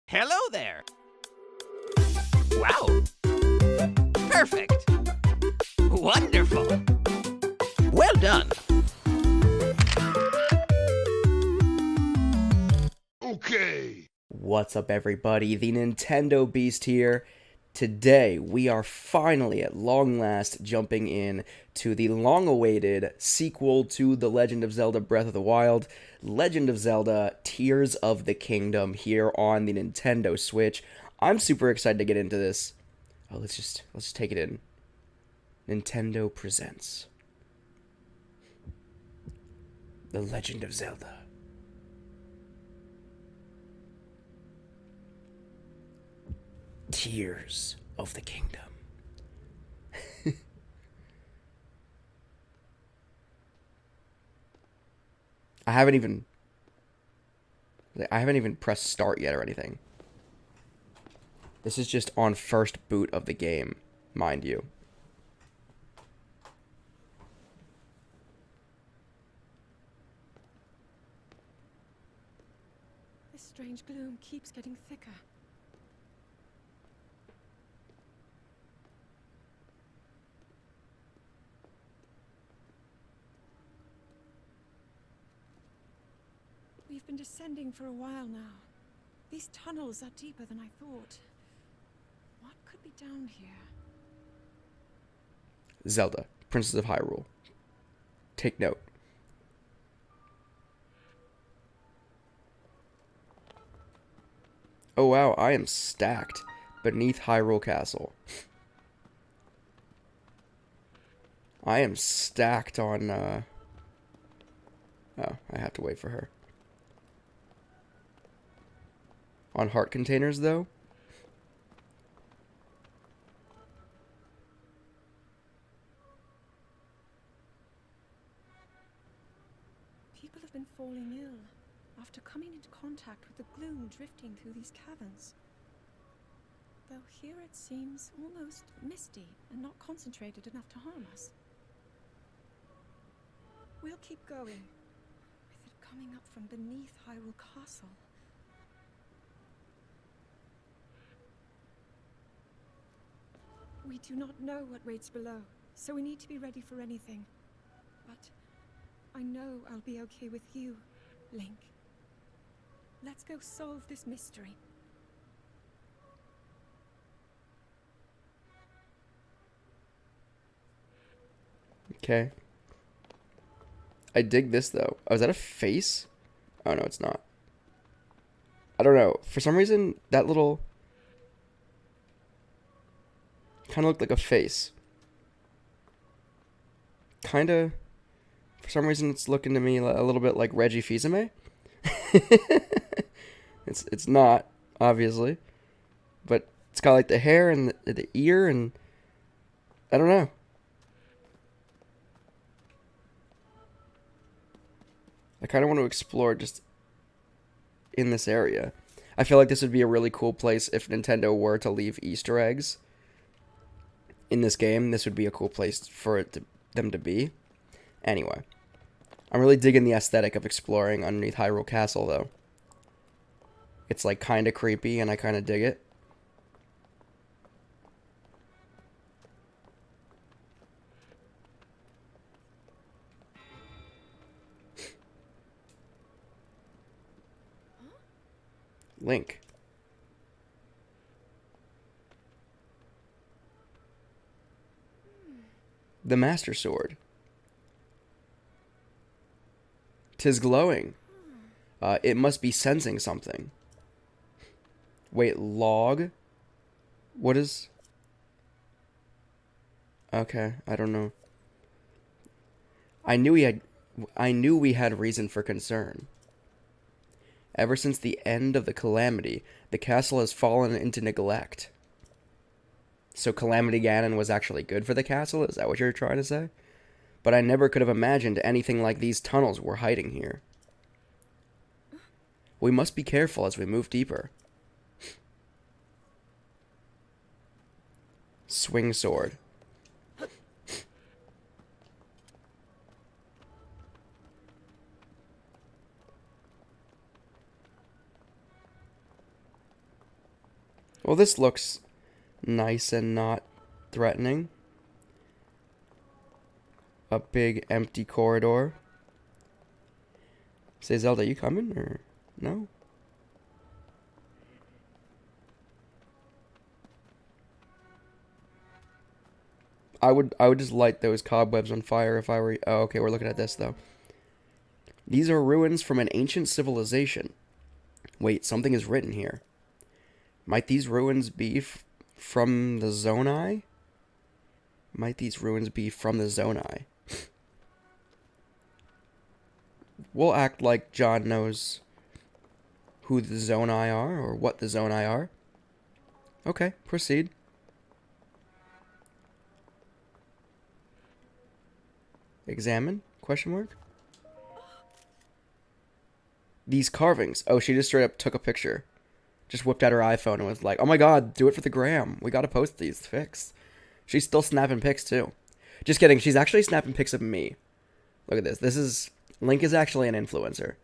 Hello there! Wow! Perfect! Wonderful! Well done! Okay! What's up, everybody? The Nintendo Beast here. Today, we are finally, at long last, jumping in to the long-awaited sequel to The Legend of Zelda Breath of the Wild, Legend of Zelda Tears of the Kingdom, here on the Nintendo Switch. I'm super excited to get into this. Oh, let's just take it in. Nintendo presents The Legend of Zelda. Tears of the Kingdom. I haven't even pressed start yet or anything. This is just on first boot of the game, mind you. This strange gloom keeps getting thicker. We've been descending for a while now. These tunnels are deeper than I thought. What could be down here? Zelda, Princess of Hyrule. Take note. Oh wow, I am stacked beneath Hyrule Castle. I am stacked on, Oh, I have to wait for her. On heart containers, though? People have been falling ill after coming into contact with the gloom drifting through these caverns. Though here it seems almost misty and not concentrated enough to harm us. We'll keep going, with it coming up from beneath Hyrule Castle. We do not know what waits below, so we need to be ready for anything. But I know I'll be okay with you, Link. Let's go solve this mystery. Okay. I dig this, though. Oh, is that a face? Oh, no, it's not. I don't know. For some reason, that little... kind of looked like a face. Kind of... For some reason, it's looking to me a little bit like Reggie Fils-Aimé. It's not, obviously. But it's got, like, the hair and the ear and... I don't know. I kind of want to explore just in this area. I feel like this would be a really cool place if Nintendo were to leave Easter eggs in this game. This would be a cool place for them to be. Anyway, I'm really digging the aesthetic of exploring underneath Hyrule Castle, though. It's like kind of creepy, and I kind of dig it. Link. The Master Sword. 'Tis glowing. It must be sensing something. Wait, log? What is... Okay, I don't know. I knew we had reason for concern. Ever since the end of the Calamity, the castle has fallen into neglect. So Calamity Ganon was actually good for the castle? Is that what you're trying to say? But I never could have imagined anything like these tunnels were hiding here. We must be careful as we move deeper. Swing sword. Well, this looks nice and not threatening. A big empty corridor. Say, Zelda, you coming or no? I would just light those cobwebs on fire if I were. Oh, okay, we're looking at this though. These are ruins from an ancient civilization. Wait, something is written here. Might these ruins be from the Zonai? Might these ruins be from the Zonai? We'll act like John knows who the Zonai are or what the Zonai are. Okay, proceed. Examine? Question mark? These carvings. Oh, she just straight up took a picture. Just whipped out her iPhone and was like, oh my god, do it for the gram. We gotta post these pics. She's still snapping pics too. Just kidding, she's actually snapping pics of me. Look at this. Link is actually an influencer.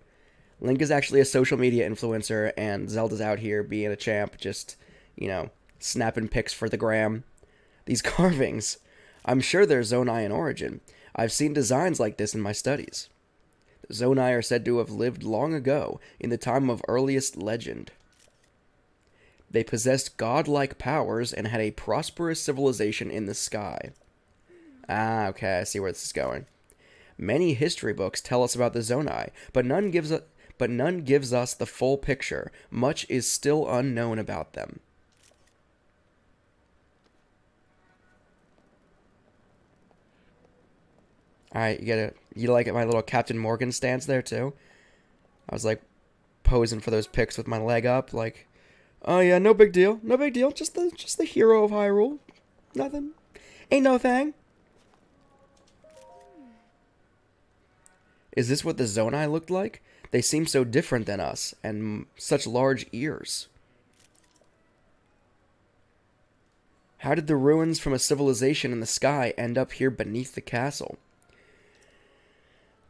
Link is actually a social media influencer, and Zelda's out here being a champ, just, you know, snapping pics for the gram. These carvings, I'm sure they're Zonai in origin. I've seen designs like this in my studies. The Zonai are said to have lived long ago, in the time of earliest legend. They possessed godlike powers and had a prosperous civilization in the sky. Ah, okay, I see where this is going. Many history books tell us about the Zonai, but none gives us the full picture. Much is still unknown about them. Alright, you like it, my little Captain Morgan stance there too? I was like posing for those pics with my leg up, like, oh yeah, no big deal, just the hero of Hyrule. Nothing. Ain't no thing. Is this what the Zonai looked like? They seem so different than us, and such large ears. How did the ruins from a civilization in the sky end up here beneath the castle?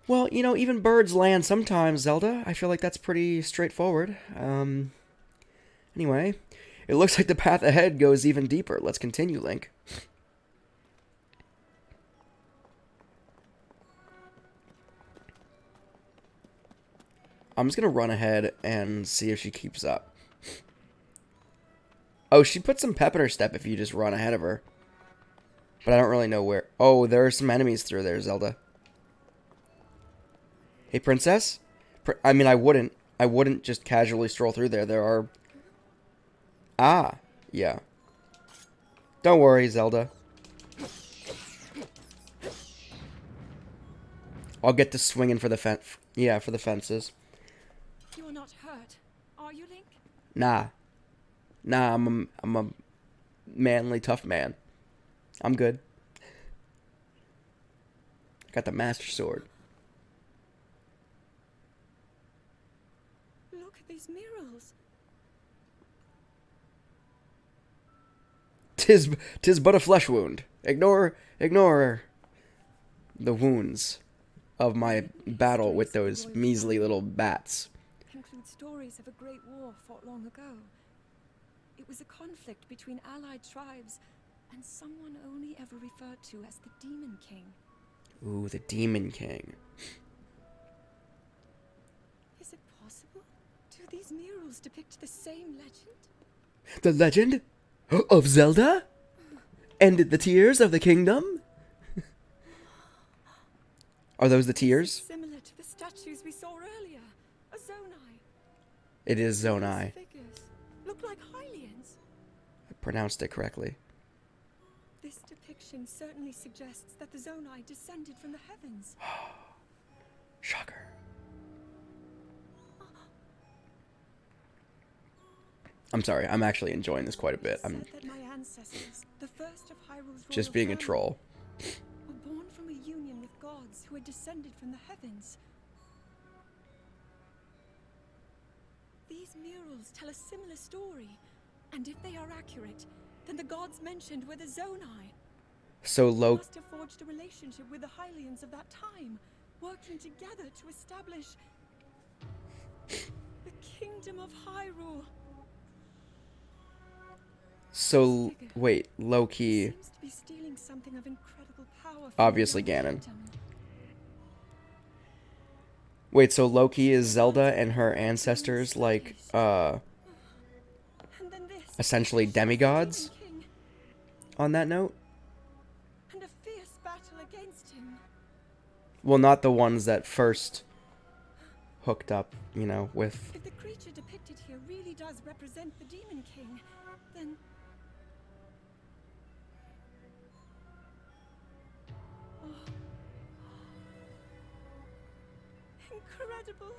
Well, you know, even birds land sometimes, Zelda. I feel like that's pretty straightforward. Anyway, it looks like the path ahead goes even deeper. Let's continue, Link. I'm just going to run ahead and see if she keeps up. Oh, she put some pep in her step if you just run ahead of her. But I don't really know where. Oh, there are some enemies through there, Zelda. Hey, princess? I mean, I wouldn't just casually stroll through there. There are... Ah, yeah. Don't worry, Zelda. I'll get to swinging for the fence. Yeah, for the fences. You are not hurt, are you, Link? Nah, I'm a manly, tough man. I'm good. I got the Master Sword. Look at these murals. Tis but a flesh wound. Ignore the wounds of my battle with those measly little bats. Include stories of a great war fought long ago. It was a conflict between allied tribes and someone only ever referred to as the Demon King. Ooh, the Demon King. Is it possible? Do these murals depict the same legend? The legend of Zelda? And the tears of the kingdom? Are those the tears? Similar to the statues we saw earlier. A Zonai. It is Zonai. These figures look like Hylians. I pronounced it correctly. This depiction certainly suggests that the Zonai descended from the heavens. Shocker. I'm sorry, I'm actually enjoying this quite a bit. I'm Said that my ancestors, the first of Hyrule's just royal being a family, troll. were born from a union with gods who had descended from the heavens. These murals tell a similar story, and if they are accurate, then the gods mentioned were the Zonai. So They low. must have forged a relationship with the Hylians of that time, working together to establish the Kingdom of Hyrule. So, wait, low-key, Seems to be stealing something of incredible power from obviously the young Ganon. kingdom. Wait, so Loki is Zelda and her ancestors, like, And then this. essentially The Demon demigods? King, On that note? and a fierce battle against him. Well, not the ones that first hooked up, you know, with... If the creature depicted here really does represent the Demon King, then... Oh. Incredible!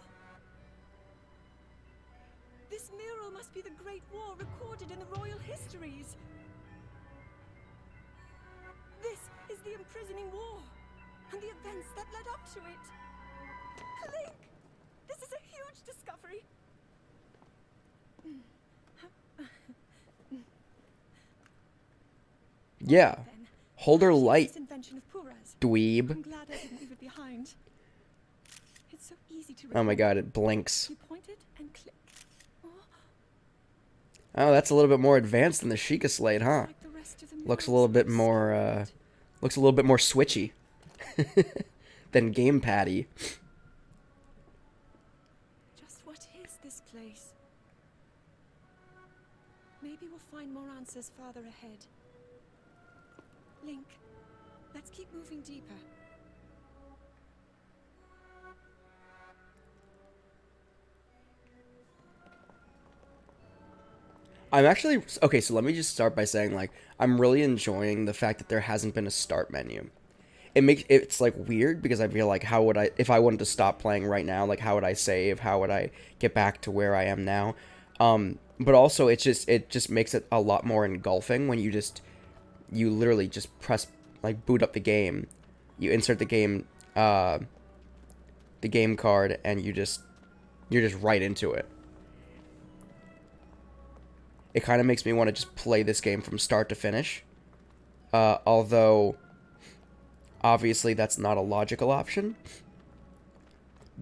This mural must be the Great War recorded in the royal histories. This is the imprisoning war, and the events that led up to it. Link! This is a huge discovery. Yeah. Then, Hold her perhaps light, this invention of Pura's. dweeb. I'm glad I didn't leave it behind. It's so easy to Oh my remember. god, it blinks. You point it and click. Oh, Oh, that's a little bit more advanced than the Sheikah Slate, huh? like the rest of the Looks a murals little bit we've more, studied. looks a little bit more switchy. than gamepaddy. Just what is this place? Maybe we'll find more answers farther ahead. Link, let's keep moving deeper. I'm actually okay, so let me just start by saying, like, I'm really enjoying the fact that there hasn't been a start menu. It's like weird because I feel like, how would I, if I wanted to stop playing right now, like, how would I save? How would I get back to where I am now? But also it just makes it a lot more engulfing when you literally just press, like, boot up the game, you insert the game card, and you're just right into it. It kind of makes me want to just play this game from start to finish. Although, obviously, that's not a logical option.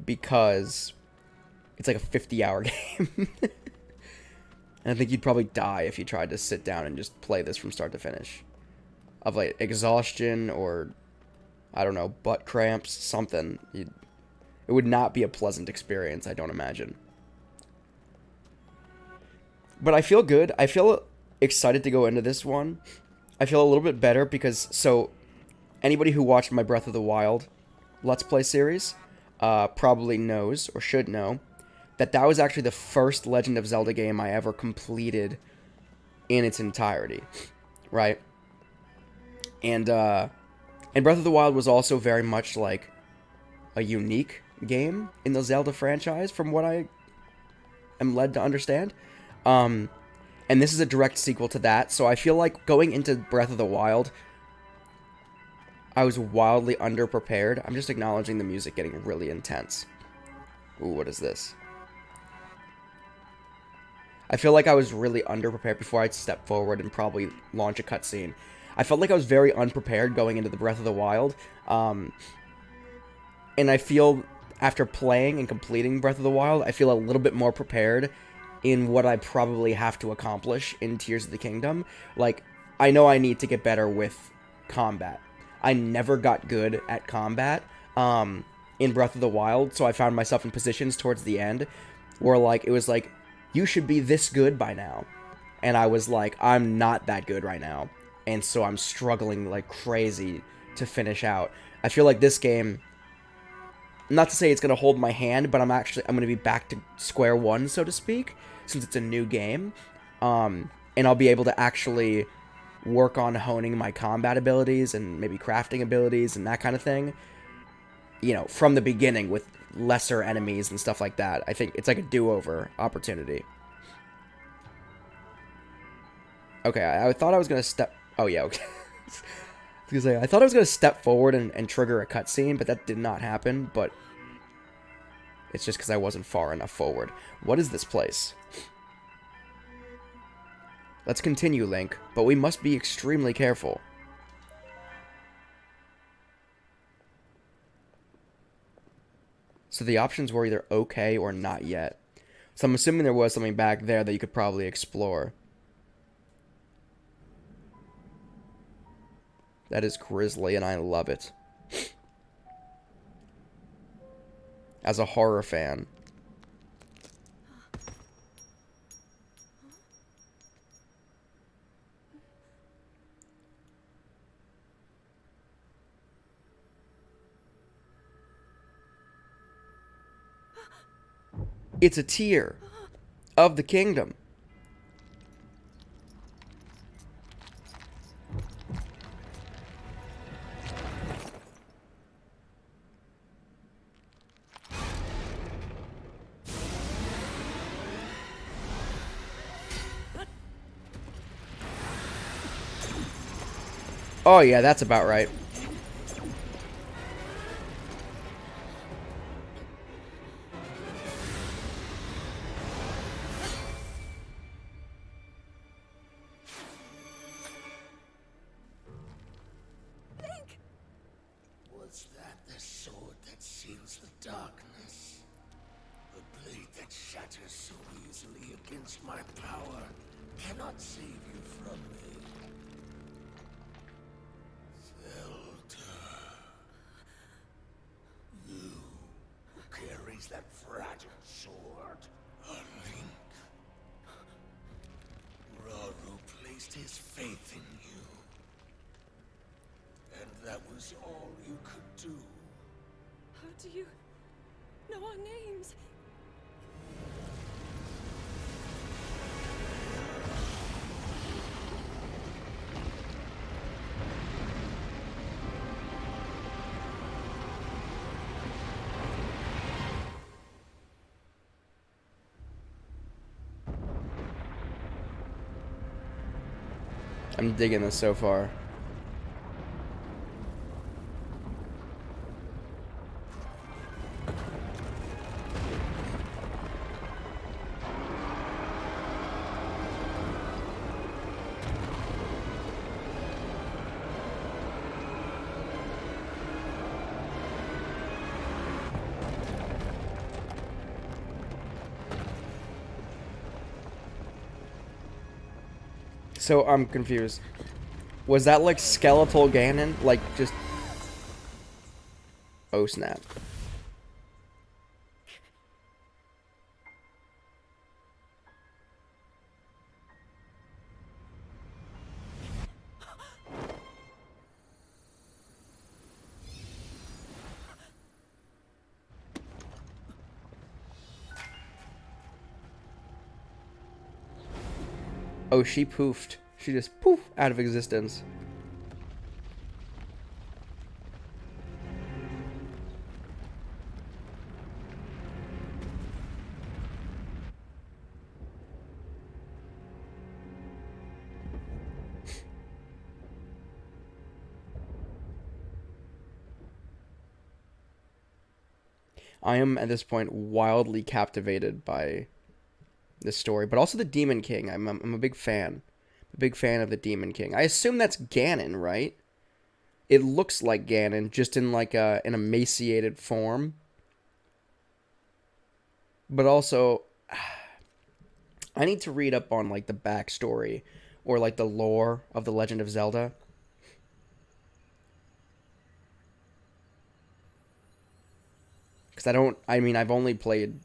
Because it's like a 50-hour game. And I think you'd probably die if you tried to sit down and just play this from start to finish. Of, like, exhaustion or, I don't know, butt cramps, something. It would not be a pleasant experience, I don't imagine. But I feel good. I feel excited to go into this one. I feel a little bit better because, so, anybody who watched my Breath of the Wild Let's Play series probably knows, or should know, that was actually the first Legend of Zelda game I ever completed in its entirety, right? And Breath of the Wild was also very much like a unique game in the Zelda franchise, from what I am led to understand. And this is a direct sequel to that, so I feel like going into Breath of the Wild, I was wildly underprepared. I'm just acknowledging the music getting really intense. Ooh, what is this? I feel like I was really underprepared before I step forward and probably launch a cutscene. I felt like I was very unprepared going into the Breath of the Wild, and I feel, after playing and completing Breath of the Wild, I feel a little bit more prepared in what I probably have to accomplish in Tears of the Kingdom. Like, I know I need to get better with combat. I never got good at combat in Breath of the Wild, so I found myself in positions towards the end where, like, it was like, you should be this good by now. And I was like, I'm not that good right now. And so I'm struggling like crazy to finish out. I feel like this game, not to say it's going to hold my hand, but I'm going to be back to square one, so to speak, since it's a new game. And I'll be able to actually work on honing my combat abilities and maybe crafting abilities and that kind of thing, you know, from the beginning with lesser enemies and stuff like that. I think it's like a do-over opportunity. Okay, I thought I was going to step... Oh, yeah, okay. I thought I was going to step forward and trigger a cutscene, but that did not happen, but it's just because I wasn't far enough forward. What is this place? Let's continue, Link, but we must be extremely careful. So the options were either okay or not yet. So I'm assuming there was something back there that you could probably explore. That is grisly, and I love it. As a horror fan. It's a tear of the kingdom. Oh yeah, that's about right. Was that the sword that seals the darkness? The blade that shatters so easily against my power cannot save you from me. Zelda. You who carries that fragile sword. A link. Raru placed his faith in you. And that was all you could do. How do you know our names? I'm digging this so far. So I'm confused. Was that like skeletal Ganon? Like just... Oh snap. Oh, she poofed. She just poof out of existence. I am at this point wildly captivated by this story, but also the Demon King. I'm a big fan. A big fan of the Demon King. I assume that's Ganon, right? It looks like Ganon, just in like an emaciated form. But also, I need to read up on like the backstory or like the lore of the Legend of Zelda. Because I've only played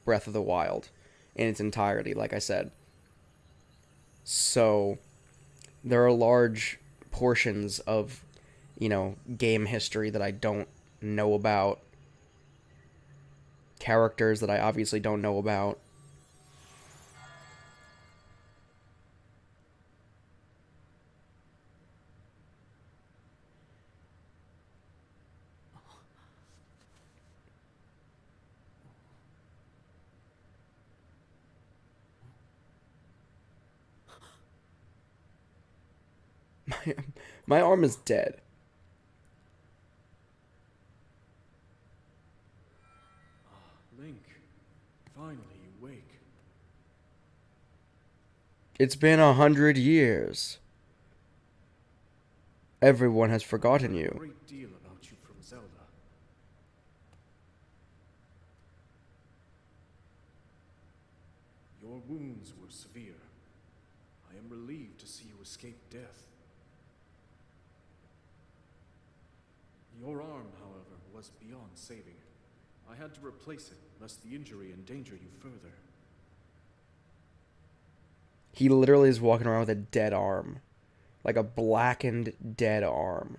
Breath of the Wild in its entirety, like I said. So, there are large portions of, game history that I don't know about. Characters that I obviously don't know about. My arm is dead. Link, finally you wake. It's been 100 years. Everyone has forgotten A you. great deal about you from Zelda. Your wounds were severe. I am relieved to see you escape death. Your arm, however, was beyond saving. I had to replace it, lest the injury endanger you further. He literally is walking around with a dead arm. Like a blackened, dead arm.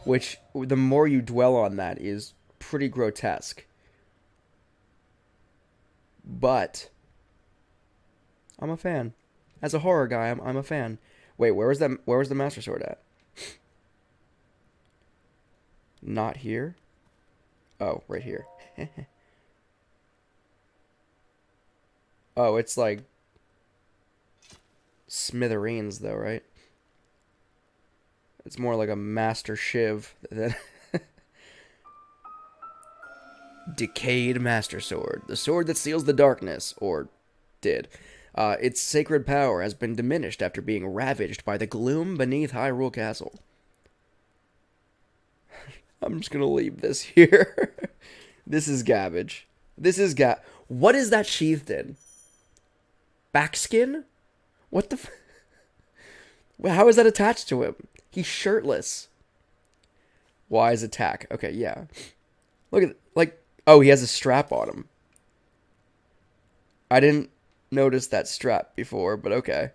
Which, the more you dwell on that, is pretty grotesque. But I'm a fan. As a horror guy, I'm a fan. Wait, where was the Master Sword at? Not here? Oh, right here. Oh, it's like smithereens though, right? It's more like a Master Shiv than Decayed Master Sword. The sword that seals the darkness, or did. Its sacred power has been diminished after being ravaged by the gloom beneath Hyrule Castle. I'm just gonna leave this here. This is garbage. What is that sheathed in? Backskin? What the how is that attached to him? He's shirtless. Wise attack. Okay, yeah. Look at, like, oh, he has a strap on him. I didn't notice that strap before, but okay.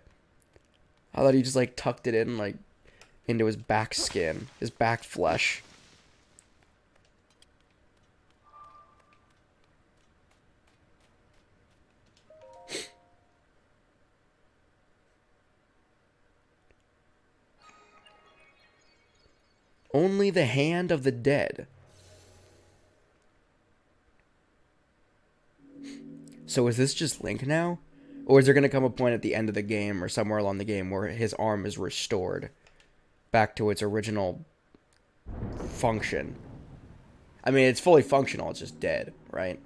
I thought he just, like, tucked it in, like, into his back skin, his back flesh. Only the hand of the dead. So is this just Link now? Or is there going to come a point at the end of the game or somewhere along the game where his arm is restored back to its original function? I mean, it's fully functional, it's just dead, right?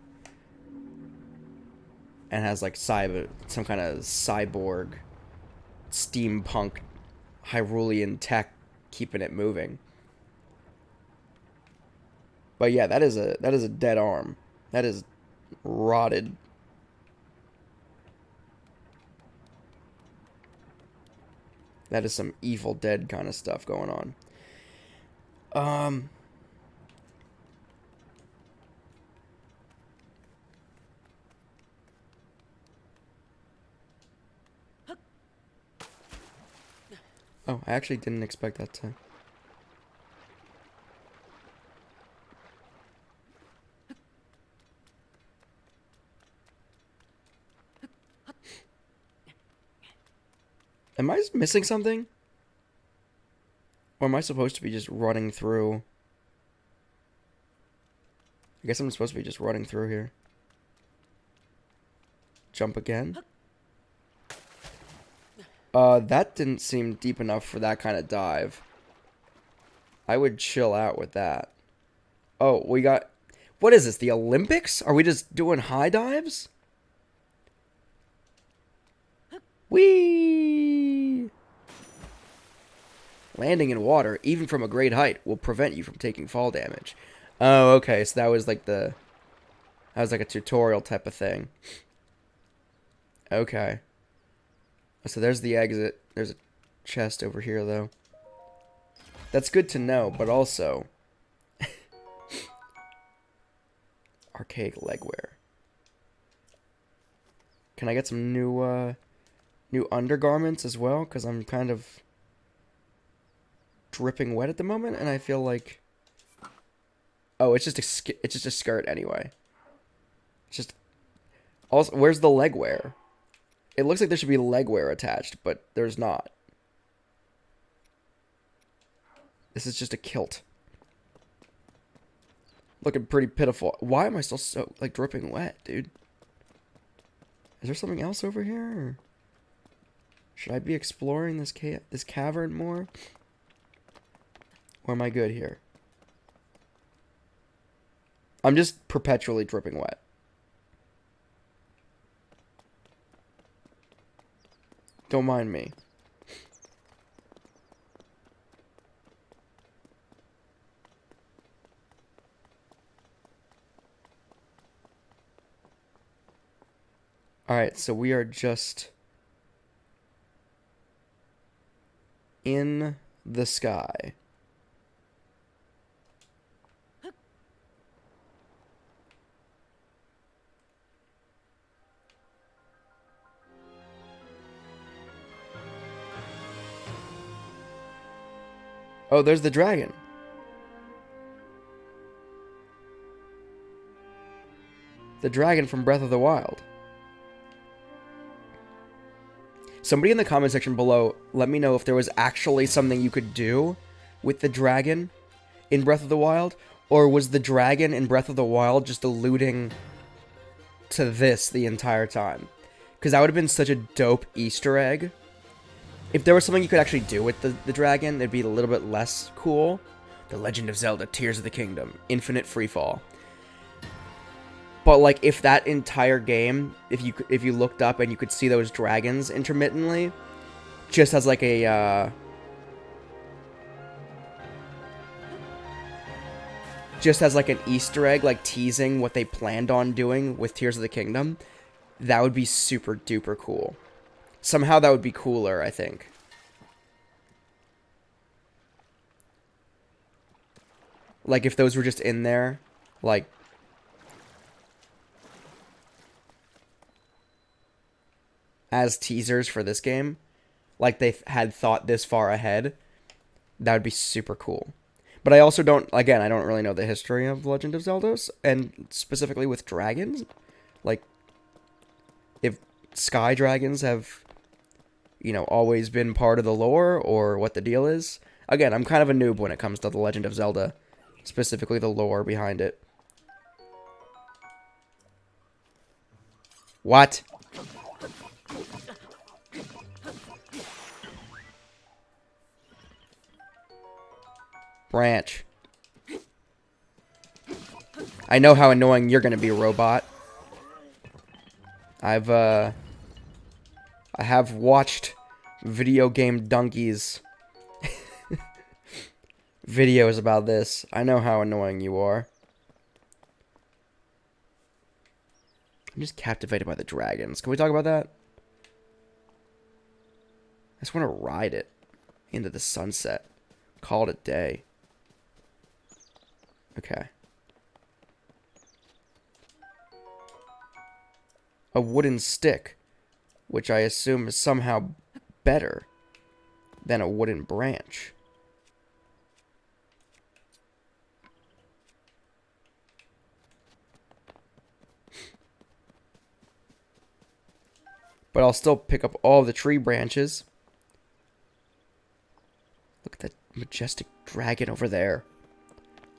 And has like some kind of cyborg, steampunk, Hyrulean tech keeping it moving. But yeah, that is a dead arm. That is rotted. That is some Evil Dead kind of stuff going on. Oh, I actually didn't expect that to. Am I missing something? Or am I supposed to be just running through? I guess I'm supposed to be just running through here. Jump again? That didn't seem deep enough for that kind of dive. I would chill out with that. Oh, we got... What is this, the Olympics? Are we just doing high dives? Whee! Landing in water, even from a great height, will prevent you from taking fall damage. Oh, okay, so that was like a tutorial type of thing. Okay. So there's the exit. There's a chest over here, though. That's good to know, but also... archaic legwear. Can I get some new undergarments as well? Because I'm kind of dripping wet at the moment, and I feel like... Oh, it's just a skirt anyway. It's just... Also, where's the legwear? It looks like there should be legwear attached, but there's not. This is just a kilt. Looking pretty pitiful. Why am I still so, like, dripping wet, dude? Is there something else over here? Or should I be exploring this cavern more? Or am I good here? I'm just perpetually dripping wet. Don't mind me. Alright, so we are just in the sky. Oh, there's the dragon. The dragon from Breath of the Wild. Somebody in the comment section below, let me know if there was actually something you could do with the dragon in Breath of the Wild, or was the dragon in Breath of the Wild just alluding to this the entire time? Because that would have been such a dope Easter egg. If there was something you could actually do with the dragon, it'd be a little bit less cool. The Legend of Zelda, Tears of the Kingdom, Infinite Freefall. But like, if that entire game, if you looked up and you could see those dragons intermittently, just as like a just as like an Easter egg, like teasing what they planned on doing with Tears of the Kingdom, that would be super duper cool. Somehow that would be cooler, I think. Like if those were just in there, like as teasers for this game, like they had thought this far ahead, that would be super cool. But I also don't, again, I don't really know the history of Legend of Zelda, and specifically with dragons. Like, if sky dragons have, you know, always been part of the lore, or what the deal is. Again, I'm kind of a noob when it comes to the Legend of Zelda, specifically the lore behind it. What? Branch. I know how annoying you're gonna be, robot. I have watched video game donkeys videos about this. I know how annoying you are. I'm just captivated by the dragons. Can we talk about that? I just want to ride it into the sunset. Call it a day. Okay. A wooden stick, which I assume is somehow better than a wooden branch. But I'll still pick up all the tree branches. Look at that majestic dragon over there.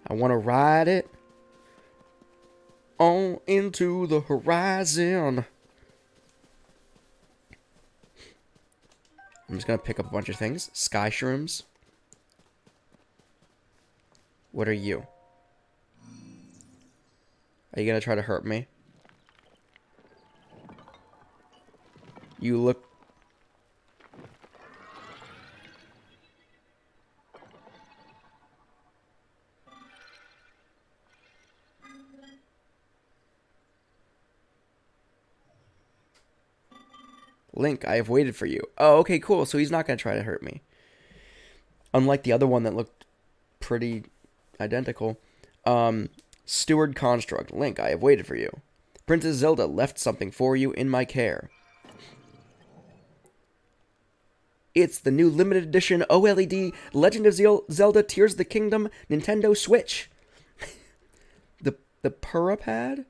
I want to ride it on into the horizon. I'm just going to pick up a bunch of things. Sky shrooms. What are you? Are you going to try to hurt me? You look... Link, I have waited for you. Oh, okay, cool. So he's not going to try to hurt me. Unlike the other one that looked pretty identical. Steward Construct. Link, I have waited for you. Princess Zelda left something for you in my care. It's the new limited edition OLED Legend of Zelda Tears of the Kingdom Nintendo Switch. the Purapad?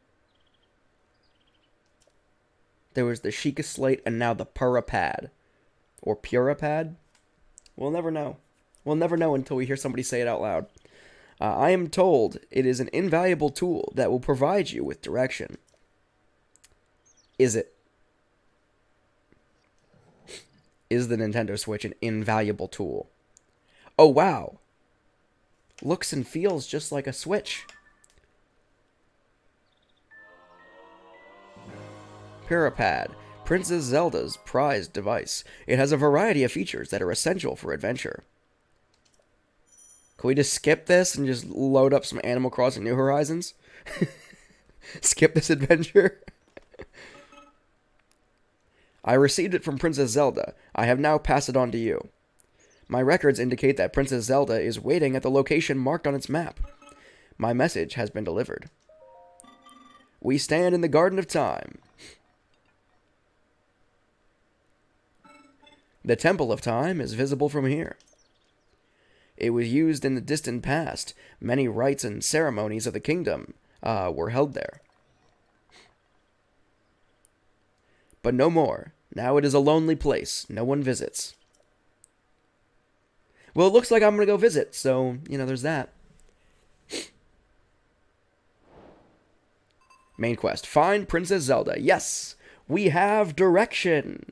There was the Sheikah Slate and now the Purapad. Or Purapad? We'll never know. We'll never know until we hear somebody say it out loud. I am told it is an invaluable tool that will provide you with direction. Is it? Is the Nintendo Switch an invaluable tool? Oh, wow. Looks and feels just like a Switch. Purapad, Princess Zelda's prized device. It has a variety of features that are essential for adventure. Can we just skip this and just load up some Animal Crossing New Horizons? Skip this adventure? I received it from Princess Zelda. I have now passed it on to you. My records indicate that Princess Zelda is waiting at the location marked on its map. My message has been delivered. We stand in the Garden of Time. The Temple of Time is visible from here. It was used in the distant past. Many rites and ceremonies of the kingdom were held there. But no more. Now it is a lonely place. No one visits. Well, it looks like I'm going to go visit, so, there's that. Main quest. Find Princess Zelda. Yes, we have direction.